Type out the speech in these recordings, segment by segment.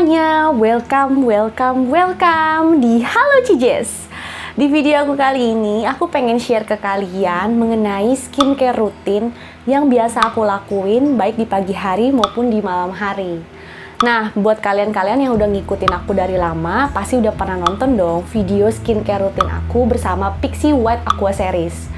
semuanya, welcome di Halo Cijes. Di video aku kali ini, aku pengen share ke kalian mengenai skincare rutin yang biasa aku lakuin baik di pagi hari maupun di malam hari. Nah, buat kalian-kalian yang udah ngikutin aku dari lama, pasti udah pernah nonton dong video skincare rutin aku bersama Pixi White Aqua Series.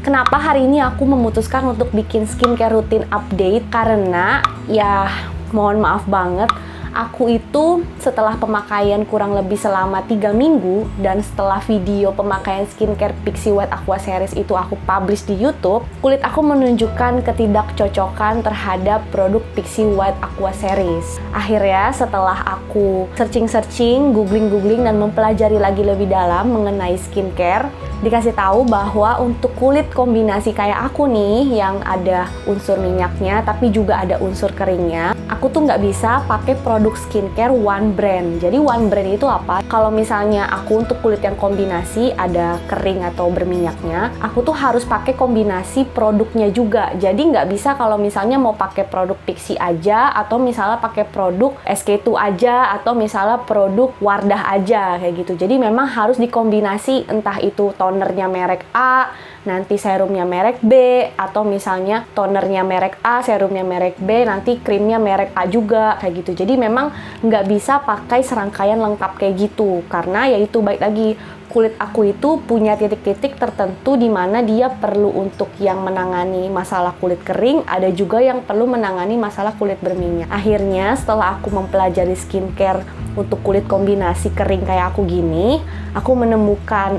Kenapa hari ini aku memutuskan untuk bikin skincare rutin update? Karena ya mohon maaf banget, aku itu setelah pemakaian kurang lebih selama 3 minggu dan setelah video pemakaian skincare Pixi White Aqua Series itu aku publish di YouTube, kulit aku menunjukkan ketidakcocokan terhadap produk Pixi White Aqua Series. Akhirnya setelah aku searching, googling dan mempelajari lagi lebih dalam mengenai skincare, dikasih tahu bahwa untuk kulit kombinasi kayak aku nih yang ada unsur minyaknya tapi juga ada unsur keringnya, aku tuh nggak bisa pakai produk skincare one brand. Jadi one brand itu apa? Kalau misalnya aku untuk kulit yang kombinasi ada kering atau berminyaknya, aku tuh harus pakai kombinasi produknya juga. Jadi nggak bisa kalau misalnya mau pakai produk Pixi aja, atau misalnya pakai produk SK2 aja, atau misalnya produk Wardah aja kayak gitu. Jadi memang harus dikombinasi, entah itu tonernya merek A, nanti serumnya merek B, atau misalnya tonernya merek A, serumnya merek B, nanti krimnya merek A juga kayak gitu. Jadi memang nggak bisa pakai serangkaian lengkap kayak gitu, karena yaitu baik lagi kulit aku itu punya titik-titik tertentu di mana dia perlu untuk yang menangani masalah kulit kering, ada juga yang perlu menangani masalah kulit berminyak. Akhirnya setelah aku mempelajari skincare untuk kulit kombinasi kering kayak aku gini, aku menemukan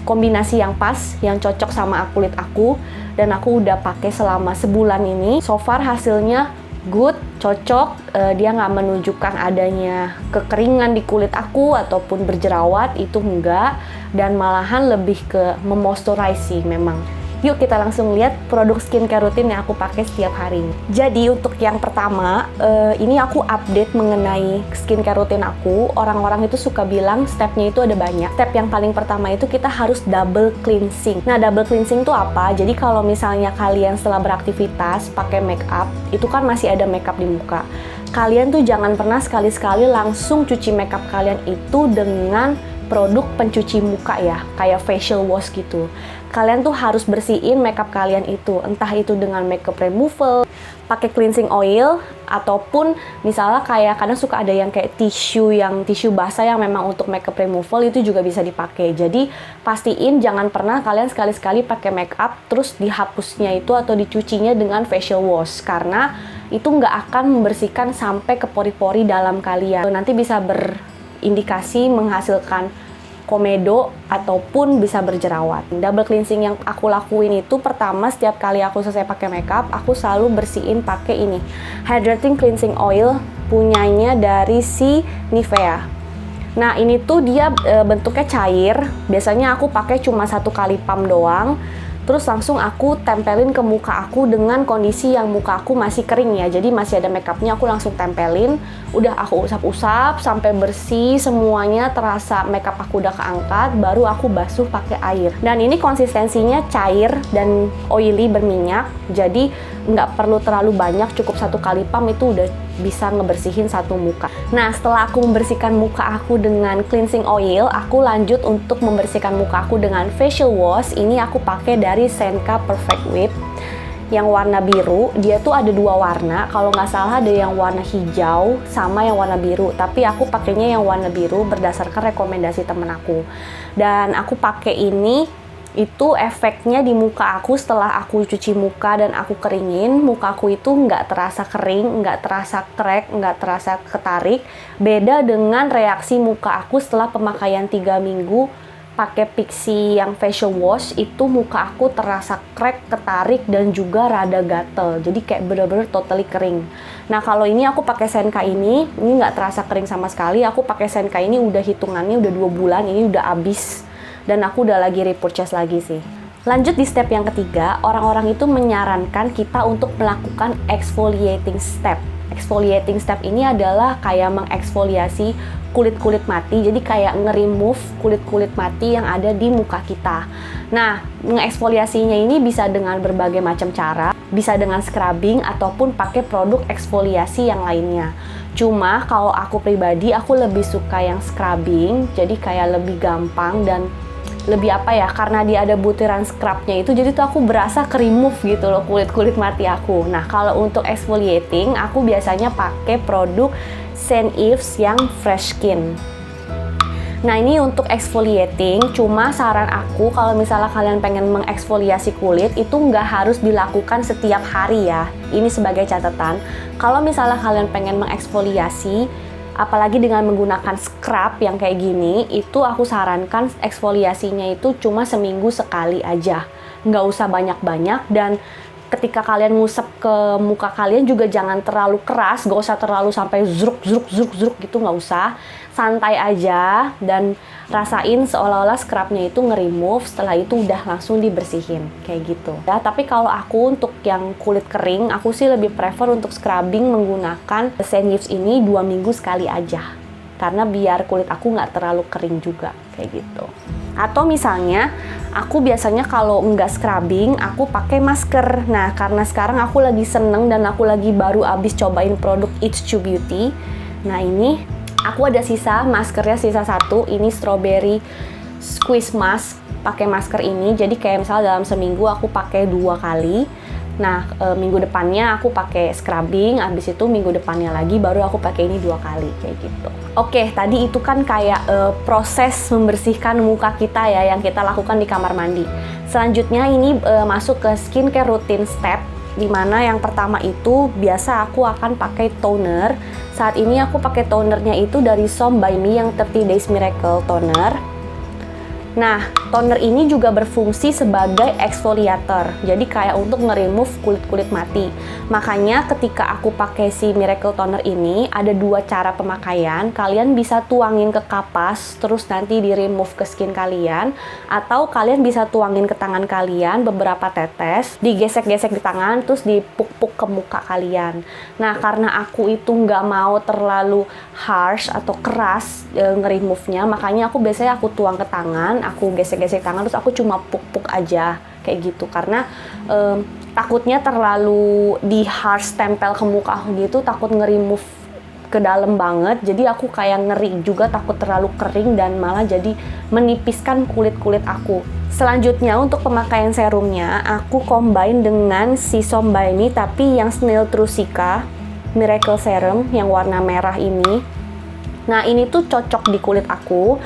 kombinasi yang pas, yang cocok sama kulit aku, dan aku udah pakai selama sebulan ini. So far hasilnya good, cocok, dia nggak menunjukkan adanya kekeringan di kulit aku ataupun berjerawat, itu enggak, dan malahan lebih ke memoisturize sih memang. Yuk kita langsung lihat produk skincare rutin yang aku pakai setiap hari. Jadi untuk yang pertama, ini aku update mengenai skincare rutin aku. Orang-orang itu suka bilang stepnya itu ada banyak. Step yang paling pertama itu kita harus double cleansing. Nah, double cleansing itu apa? Jadi kalau misalnya kalian setelah beraktivitas pakai make up, itu kan masih ada make up di muka. Kalian tuh jangan pernah sekali-sekali langsung cuci make up kalian itu dengan produk pencuci muka ya, kayak facial wash gitu. Kalian tuh harus bersihin makeup kalian itu, entah itu dengan makeup removal, pakai cleansing oil, ataupun misalnya kayak kadang suka ada yang kayak tisu basah yang memang untuk makeup removal, itu juga bisa dipakai. Jadi pastiin jangan pernah kalian sekali-sekali pakai makeup terus dihapusnya itu atau dicucinya dengan facial wash, karena itu nggak akan membersihkan sampai ke pori-pori dalam kalian. Nanti bisa berindikasi menghasilkan komedo ataupun bisa berjerawat. Double cleansing yang aku lakuin itu, pertama setiap kali aku selesai pakai makeup, aku selalu bersihin pakai ini, hydrating cleansing oil punyanya dari si Nivea. Nah ini tuh dia bentuknya cair, biasanya aku pakai cuma 1 kali pump doang. Terus langsung aku tempelin ke muka aku dengan kondisi yang muka aku masih kering ya. Jadi masih ada makeupnya, aku langsung tempelin. Udah aku usap-usap sampai bersih semuanya, terasa makeup aku udah keangkat, baru aku basuh pakai air. Dan ini konsistensinya cair dan oily, berminyak. Jadi nggak perlu terlalu banyak, cukup 1 kali pump itu udah bisa ngebersihin satu muka. Nah setelah aku membersihkan muka aku dengan cleansing oil, aku lanjut untuk membersihkan muka aku dengan facial wash. Ini aku pakai dari Senka Perfect Whip yang warna biru. Dia tuh ada 2 warna, kalau nggak salah ada yang warna hijau sama yang warna biru, tapi aku pakainya yang warna biru berdasarkan rekomendasi temen aku. Dan aku pakai ini, itu efeknya di muka aku setelah aku cuci muka dan aku keringin, muka aku itu nggak terasa kering, nggak terasa crack, nggak terasa ketarik. Beda dengan reaksi muka aku setelah pemakaian 3 minggu pakai Pixi yang facial wash, itu muka aku terasa crack, ketarik, dan juga rada gatel. Jadi kayak bener-bener totally kering. Nah kalau ini aku pakai Senka ini nggak terasa kering sama sekali. Aku pakai Senka ini udah hitungannya udah 2 bulan, ini udah habis. Dan aku udah lagi repurchase lagi sih. Lanjut di step yang ketiga, orang-orang itu menyarankan kita untuk melakukan exfoliating step. Exfoliating step ini adalah kayak mengeksfoliasi kulit-kulit mati, jadi kayak nge-remove kulit-kulit mati yang ada di muka kita. Nah, mengeksfoliasinya ini bisa dengan berbagai macam cara, bisa dengan scrubbing ataupun pakai produk eksfoliasi yang lainnya. Cuma kalau aku pribadi, aku lebih suka yang scrubbing, jadi kayak lebih gampang dan lebih apa ya, karena dia ada butiran scrubnya itu, jadi tuh aku berasa ke-remove gitu loh kulit-kulit mati aku. Nah, kalau untuk exfoliating, aku biasanya pakai produk St. Ives yang Fresh Skin. Nah, ini untuk exfoliating, cuma saran aku kalau misalnya kalian pengen mengeksfoliasi kulit, itu nggak harus dilakukan setiap hari ya. Ini sebagai catatan, kalau misalnya kalian pengen mengeksfoliasi, apalagi dengan menggunakan scrub yang kayak gini, itu aku sarankan eksfoliasinya itu cuma seminggu sekali aja. Nggak usah banyak-banyak, dan ketika kalian ngusap ke muka kalian juga jangan terlalu keras, nggak usah terlalu sampai zruk gitu, nggak usah. Santai aja dan rasain seolah-olah scrubnya itu nge-remove, setelah itu udah langsung dibersihin kayak gitu ya. Tapi kalau aku untuk yang kulit kering, aku sih lebih prefer untuk scrubbing menggunakan St. Ives ini 2 minggu sekali aja, karena biar kulit aku nggak terlalu kering juga kayak gitu. Atau misalnya aku biasanya kalau nggak scrubbing, aku pakai masker. Nah, karena sekarang aku lagi seneng dan aku lagi baru abis cobain produk It's True Beauty. Nah, ini aku ada sisa maskernya, sisa 1. Ini strawberry squeeze mask. Pakai masker ini, jadi kayak misalnya dalam seminggu aku pakai 2 kali. Nah, minggu depannya aku pakai scrubbing, habis itu minggu depannya lagi baru aku pakai ini 2 kali kayak gitu. Oke, tadi itu kan kayak proses membersihkan muka kita ya yang kita lakukan di kamar mandi. Selanjutnya ini masuk ke skincare routine step, dimana yang pertama itu biasa aku akan pakai toner. Saat ini aku pakai tonernya itu dari Som by Me yang 30 Days Miracle Toner. Nah, toner ini juga berfungsi sebagai exfoliator, jadi kayak untuk nge-remove kulit-kulit mati. Makanya ketika aku pakai si Miracle Toner ini, ada 2 cara pemakaian. Kalian bisa tuangin ke kapas, terus nanti di-remove ke skin kalian, atau kalian bisa tuangin ke tangan kalian beberapa tetes, digesek-gesek di tangan, terus dipuk-puk ke muka kalian. Nah, karena aku itu nggak mau terlalu harsh atau keras nge-remove-nya, makanya aku biasanya aku tuang ke tangan, aku gesek-gesek tangan, terus aku cuma puk-puk aja kayak gitu, karena takutnya terlalu di harsh tempel ke muka aku gitu, takut nge-remove ke dalam banget, jadi aku kayak ngeri juga, takut terlalu kering dan malah jadi menipiskan kulit-kulit aku. Selanjutnya untuk pemakaian serumnya, aku combine dengan si Som by Me tapi yang Snail Trusika Miracle Serum yang warna merah ini. Nah, ini tuh cocok di kulit aku.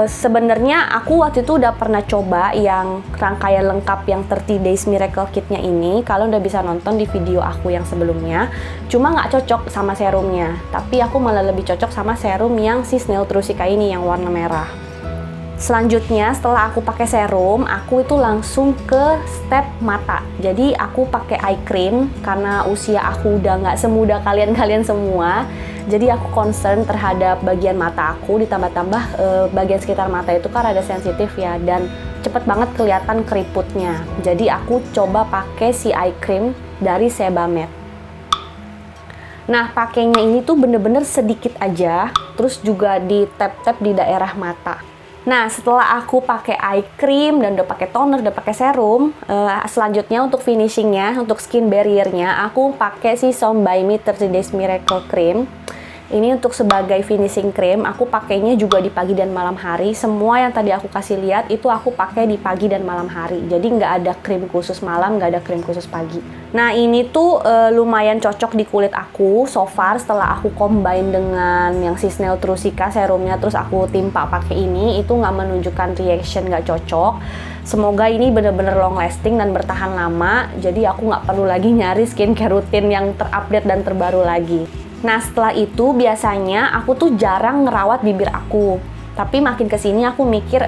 Sebenarnya aku waktu itu udah pernah coba yang rangkaian lengkap yang 30 Days Miracle Kit-nya ini. Kalian udah bisa nonton di video aku yang sebelumnya. Cuma nggak cocok sama serumnya. Tapi aku malah lebih cocok sama serum yang si Snail Trusika ini yang warna merah. Selanjutnya setelah aku pakai serum, aku itu langsung ke step mata. Jadi aku pakai eye cream karena usia aku udah nggak semuda kalian semua. Jadi aku concern terhadap bagian mata aku, ditambah-tambah bagian sekitar mata itu kan rada sensitif ya, dan cepet banget kelihatan keriputnya. Jadi aku coba pakai si eye cream dari Sebamed. Nah, pakainya ini tuh bener-bener sedikit aja, terus juga di tap-tap di daerah mata. Nah, setelah aku pakai eye cream dan udah pakai toner, udah pakai serum, selanjutnya untuk finishingnya, untuk skin barriernya, aku pakai si Som by Me 30 Days Miracle Cream. Ini untuk sebagai finishing cream, aku pakainya juga di pagi dan malam hari. Semua yang tadi aku kasih lihat itu aku pakai di pagi dan malam hari. Jadi nggak ada krim khusus malam, nggak ada krim khusus pagi. Nah, ini tuh lumayan cocok di kulit aku so far setelah aku combine dengan yang si Snail Trusika serumnya, terus aku timpa pakai ini, itu nggak menunjukkan reaction nggak cocok. Semoga ini bener-bener long lasting dan bertahan lama, jadi aku nggak perlu lagi nyari skincare rutin yang terupdate dan terbaru lagi. Nah, setelah itu biasanya aku tuh jarang ngerawat bibir aku. Tapi makin kesini aku mikir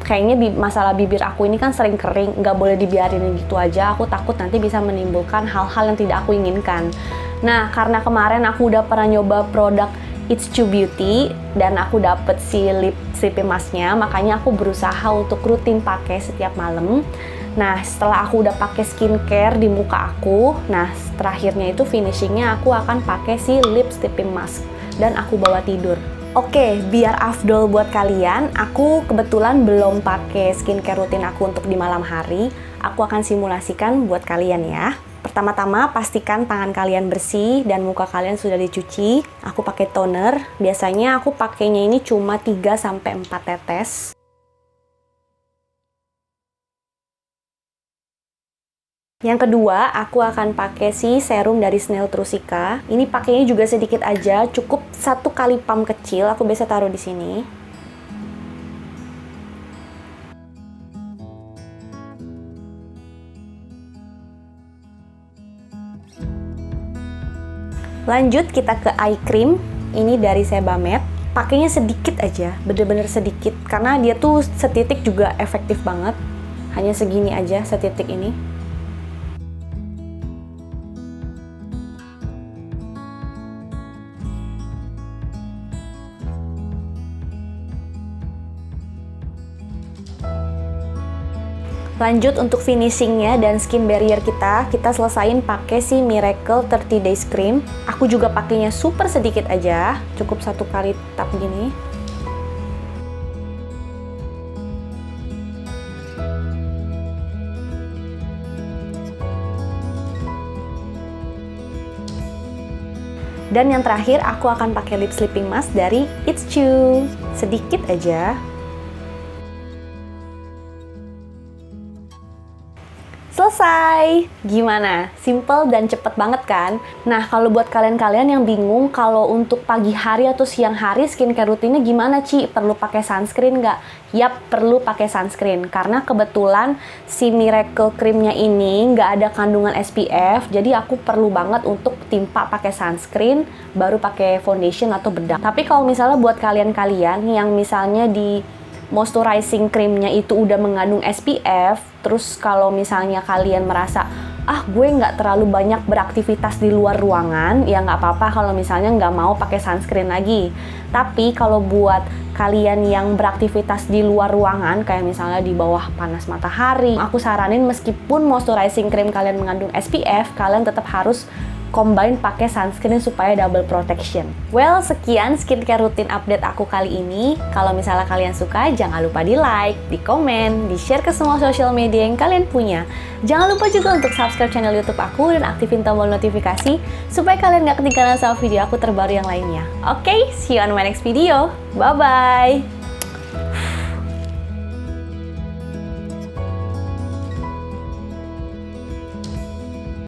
kayaknya masalah bibir aku ini kan sering kering, nggak boleh dibiarin gitu aja. Aku takut nanti bisa menimbulkan hal-hal yang tidak aku inginkan. Nah, karena kemarin aku udah pernah nyoba produk It's True Beauty dan aku dapet si lip sleeping masknya, makanya aku berusaha untuk rutin pakai setiap malam. Nah, setelah aku udah pakai skincare di muka aku, nah terakhirnya itu finishingnya aku akan pakai si lip sleeping mask dan aku bawa tidur. Oke, biar afdol buat kalian, aku kebetulan belum pakai skincare rutin aku untuk di malam hari. Aku akan simulasikan buat kalian ya. Pertama-tama pastikan tangan kalian bersih dan muka kalian sudah dicuci. Aku pakai toner. Biasanya aku pakainya ini cuma 3-4 tetes. Yang kedua, aku akan pakai si serum dari Snail Trusika. Ini pakainya juga sedikit aja, cukup 1 kali pump kecil. Aku biasa taruh di sini. Lanjut kita ke eye cream. Ini dari Sebamed. Pakainya sedikit aja, bener-bener sedikit. Karena dia tuh setitik juga efektif banget. Hanya segini aja, setitik ini. Lanjut untuk finishingnya dan skin barrier kita selesain pakai si Miracle 30 Days Cream. Aku juga pakainya super sedikit aja, cukup 1 kali tap gini. Dan yang terakhir, aku akan pakai lip sleeping mask dari It's Chew, sedikit aja. Selesai! Gimana? Simple dan cepet banget kan? Nah, kalau buat kalian-kalian yang bingung kalau untuk pagi hari atau siang hari skincare rutinnya gimana, Ci? Perlu pakai sunscreen nggak? Yap, perlu pakai sunscreen. Karena kebetulan si Miracle Creamnya ini nggak ada kandungan SPF, jadi aku perlu banget untuk timpa pakai sunscreen, baru pakai foundation atau bedak. Tapi kalau misalnya buat kalian-kalian yang misalnya di moisturizing creamnya itu udah mengandung SPF, terus kalau misalnya kalian merasa gue nggak terlalu banyak beraktivitas di luar ruangan, ya nggak apa-apa kalau misalnya nggak mau pakai sunscreen lagi. Tapi kalau buat kalian yang beraktivitas di luar ruangan, kayak misalnya di bawah panas matahari, aku saranin meskipun moisturizing cream kalian mengandung SPF, kalian tetap harus combine pakai sunscreen supaya double protection. Well, sekian skincare rutin update aku kali ini. Kalau misalnya kalian suka, jangan lupa di like, di komen, di share ke semua social media yang kalian punya. Jangan lupa juga untuk subscribe channel YouTube aku dan aktifin tombol notifikasi supaya kalian gak ketinggalan sama video aku terbaru yang lainnya. Oke, see you on my next video. Bye-bye!